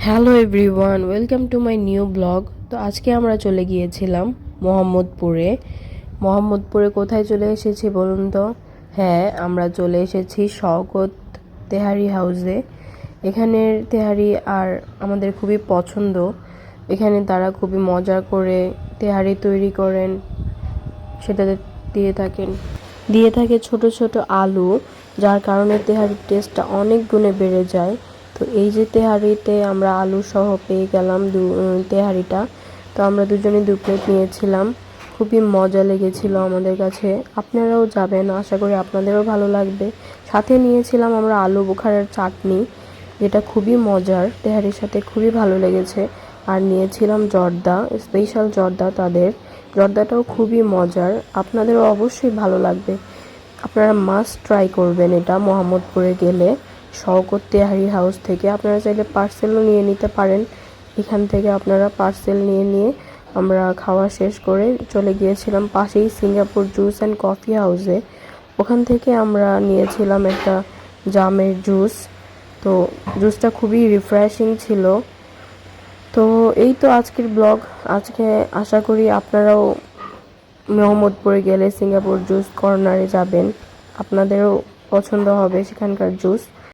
Hello everyone, welcome to my new blog. তো আজকে আমরা চলে গিয়েছিলাম মোহাম্মদপুরে কোথায় চলে এসেছি বলুন তো? হ্যাঁ, আমরা চলে এসেছি শওকত তেহারি হাউসে। এখানের তেহারি আর আমাদের খুবই পছন্দ। এখানে তারা খুবই মজা করে তেহারি তৈরি করেন, সেটাতে দিয়ে থাকে ছোট ছোট আলু, যার কারণে তেহারির টেস্টটা অনেক গুণে বেড়ে যায়। তো এই যে তেহারিতে আমরা আলু সহ পেয়ে গেলাম তেহারিটা। তো আমরা দুজনে 2 প্লেট নিয়েছিলাম। খুবই মজা লেগেছিল আমাদের কাছে। আপনারাও যাবেন, আশা করি আপনাদেরও ভালো লাগবে। সাথে নিয়েছিলাম আমরা আলু বোখারার চাটনি, যেটা খুবই মজার, তেহারির সাথে খুবই ভালো লেগেছে। আর নিয়েছিলাম জর্দা, স্পেশাল জর্দা তাদের। জর্দাটাও খুবই মজার, আপনাদেরও অবশ্যই ভালো লাগবে। আপনারা মাস্ট ট্রাই করবেন এটা মোহাম্মদপুরে গেলে, শওকত তেহারি হাউস থেকে। আপনারা চাইলে পার্সেলও নিয়ে নিতে পারেন। এখান থেকে আপনারা পার্সেল নিয়ে আমরা খাওয়া শেষ করে চলে গিয়েছিলাম পাশেই সিঙ্গাপুর জুস অ্যান্ড কফি হাউসে। ওখান থেকে আমরা নিয়েছিলাম একটা জামের জুস। তো জুসটা খুবই রিফ্রেশিং ছিল। তো এই তো আজকের ব্লগ। আজকে আশা করি আপনারাও মোহাম্মদপুরে গেলে সিঙ্গাপুর জুস কর্নারে যাবেন, আপনাদেরও পছন্দ হবে সেখানকার জুস।